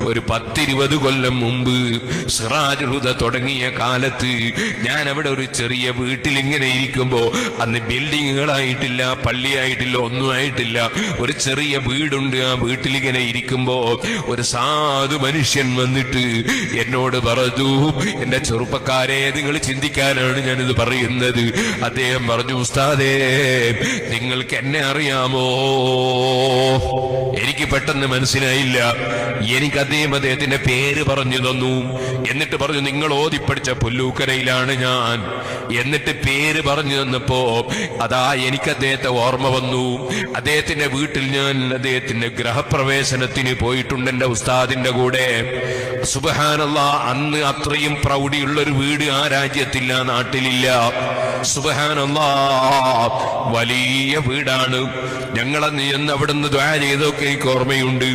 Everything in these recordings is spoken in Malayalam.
ഒരു 10-20 കൊല്ലം മുമ്പ് സിറാജുൽ ഹുദ തുടങ്ങിയ കാലത്ത് ഞാൻ അവിടെ ഒരു ചെറിയ വീട്ടിൽ ഇങ്ങനെ ഇരിക്കുമ്പോ, അന്ന് ബിൽഡിങ്ങുകളായിട്ടില്ല, പള്ളിയായിട്ടില്ല, ഒന്നും ആയിട്ടില്ല, ഒരു ചെറിയ വീടുണ്ട്. ആ വീട്ടിലിങ്ങനെ ഇരിക്കുമ്പോ ഒരു സാധു മനുഷ്യൻ വന്നിട്ട് എന്നോട് പറഞ്ഞു, എന്റെ ചെറുപ്പക്കാരെ, നിങ്ങൾ ചിന്തിക്കാനാണ് ഞാനിത് പറയുന്നത്. അദ്ദേഹം പറഞ്ഞു, ഉസ്താദേ, നിങ്ങൾക്ക് എന്നെ അറിയാമോ? എനിക്ക് പെട്ടെന്ന് മനസ്സിലായില്ല. എനിക്ക് അദ്ദേഹത്തിന്റെ പേര് പറഞ്ഞു തന്നു. എന്നിട്ട് പറഞ്ഞു, നിങ്ങൾ ഓതിപ്പടിച്ച പുല്ലൂക്കരയിലാണ് ഞാൻ. എന്നിട്ട് പേര് പറഞ്ഞു തന്നപ്പോ അതാ എനിക്ക് അദ്ദേഹത്തെ ഓർമ്മ വന്നു. അദ്ദേഹത്തിന്റെ വീട്ടിൽ ഞാൻ അദ്ദേഹത്തിന്റെ ഗ്രഹപ്രവേശനത്തിന് പോയിട്ടുണ്ട് എന്റെ ഉസ്താദിന്റെ കൂടെ. സുബ്ഹാനല്ലാഹ്, അന്ന് അത്രയും പ്രൗഢിയുള്ളൊരു വീട് ആ രാജ്യത്തില്ല, നാട്ടിലില്ല. സുബ്ഹാനല്ലാഹ്, വലിയ വീടാണ്. ഞങ്ങളന്ന് ചെന്ന് അവിടുന്ന് ദുആ ചെയ്തൊക്കെ എനിക്ക് ഓർമ്മയുണ്ട്.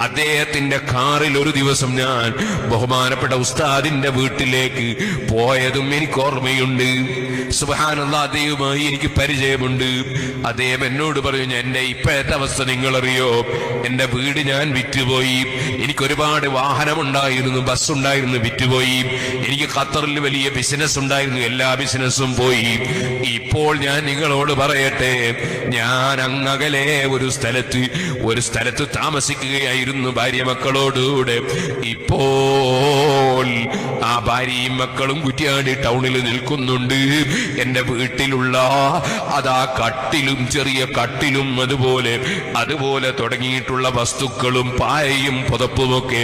അദ്ദേഹത്തിന്റെ കാറിൽ ഒരു ദിവസം ഞാൻ ബഹുമാനപ്പെട്ട ഉസ്താദിന്റെ വീട്ടിലേക്ക് പോയതും എനിക്ക് ഓർമ്മയുണ്ട്. സുബ്ഹാനല്ലാഹ്, അദ്ദേഹവുമായി എനിക്ക് പരിചയമുണ്ട്. അദ്ദേഹം എന്നോട് പറഞ്ഞു, എന്റെ ഇപ്പോഴത്തെ അവസ്ഥ നിങ്ങളറിയോ? എന്റെ വീട് ഞാൻ വിറ്റുപോയി. എനിക്ക് ഒരുപാട് വാഹനമുണ്ടായിരുന്നു, ബസ്സുണ്ടായിരുന്നു, വിറ്റുപോയി. എനിക്ക് ഖത്തറിൽ വലിയ ബിസിനസ് ഉണ്ടായിരുന്നു, എല്ലാ ബിസിനസ്സും പോയി. ഇപ്പോൾ ഞാൻ നിങ്ങളോട് പറയട്ടെ, ഞാൻ അങ്ങകലെ ഒരു സ്ഥലത്ത് താമസിക്കുകയായിരുന്നു ഭാര്യ മക്കളോടുകൂടെ. ഇപ്പോൾ ആ ഭാര്യയും മക്കളും കുറ്റ്യാടി ടൗണിൽ നിൽക്കുന്നുണ്ട്. എന്റെ വീട്ടിലുള്ള അതാ കട്ടിലും, ചെറിയ കട്ടിലും, അതുപോലെ തുടങ്ങിയിട്ടുള്ള വസ്തുക്കളും പായയും പുതപ്പുമൊക്കെ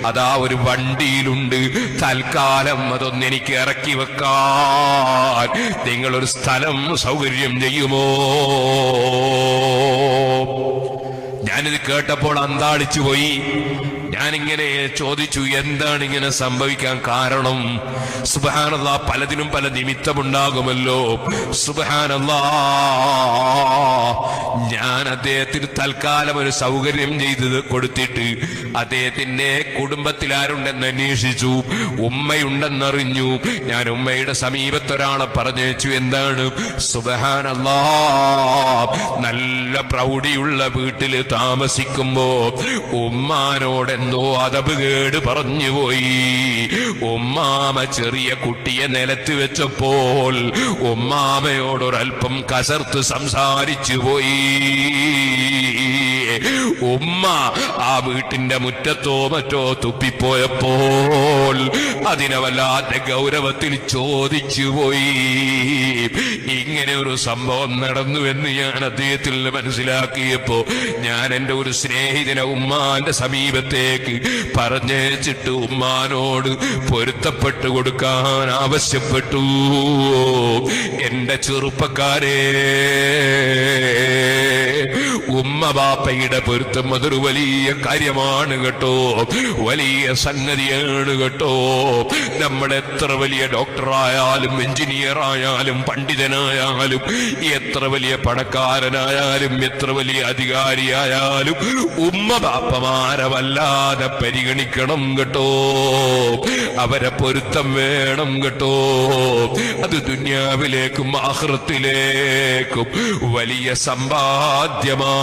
അതാ ഒരു വണ്ടിയിലുണ്ട്. തൽക്കാലം അതൊന്ന് എനിക്ക് ഇറക്കി വെക്കാൻ നിങ്ങളൊരു സ്ഥലം സൗകര്യം ചെയ്യുമോ? ഞാനിത് കേട്ടപ്പോൾ അന്താളിച്ചു പോയി. ഞാനിങ്ങനെ ചോദിച്ചു, എന്താണ് ഇങ്ങനെ സംഭവിക്കാൻ കാരണം? സുബ്ഹാനല്ലാഹ്, പലതിനും പല നിമിത്തമുണ്ടാകുമല്ലോ. സുബ്ഹാനല്ലാഹ്, ഞാൻ അദ്ദേഹത്തിന് തൽക്കാലം ഒരു സൗകര്യം ചെയ്ത് കൊടുത്തിട്ട് അദ്ദേഹത്തിന്റെ കുടുംബത്തിൽ ആരുണ്ടെന്ന് അന്വേഷിച്ചു. ഉമ്മയുണ്ടെന്നറിഞ്ഞു. ഞാൻ ഉമ്മയുടെ സമീപത്തൊരാളെ പറഞ്ഞയച്ചു. എന്താണ്? സുബ്ഹാനല്ലാഹ്, നല്ല പ്രൗഢിയുള്ള വീട്ടില് താമസിക്കുമ്പോ ഉമ്മാനോട് എന്തോ അതബ് കേട് പറഞ്ഞുപോയി. ഉമ്മാമ ചെറിയ കുട്ടിയെ നിലത്ത് വെച്ചപ്പോൾ ഉമ്മാമയോടൊരൽപ്പം കസർത്ത് സംസാരിച്ചു പോയി. ഉമ്മ ആ വീട്ടിന്റെ മുറ്റത്തോ മറ്റോ തുപ്പിപ്പോയപ്പോൾ അതിനെ വല്ലാത്ത ഗൗരവത്തിൽ ചോദിച്ചു പോയി. ഇങ്ങനെ ഒരു സംഭവം നടന്നുവെന്ന് ഞാൻ അദ്ദേഹത്തിൽ നിന്ന് മനസ്സിലാക്കിയപ്പോ ഞാൻ എന്റെ ഒരു സ്നേഹിതനെ ഉമ്മാന്റെ സമീപത്തേക്ക് പറഞ്ഞേച്ചിട്ട് ഉമ്മാനോട് പൊരുത്തപ്പെട്ടു കൊടുക്കാൻ ആവശ്യപ്പെട്ടു. എന്റെ ചെറുപ്പക്കാരെ, ഉമ്മ ബാപ്പയുടെ പൊരുത്തം അതൊരു വലിയ കാര്യമാണ് കേട്ടോ, വലിയ സംഗതിയാണ് കേട്ടോ. നമ്മൾ എത്ര വലിയ ഡോക്ടറായാലും, എഞ്ചിനീയർ ആയാലും, പണ്ഡിതനായാലും, എത്ര വലിയ പണക്കാരനായാലും, എത്ര വലിയ അധികാരിയായാലും ഉമ്മ ബാപ്പമാരെ വല്ലാതെ പരിഗണിക്കണം കേട്ടോ. അവരെ പൊരുത്തം വേണം കേട്ടോ. അത് ദുനിയാവിലേക്കും ആഖിറത്തിലേക്കും വലിയ സമ്പാദ്യമാണ്.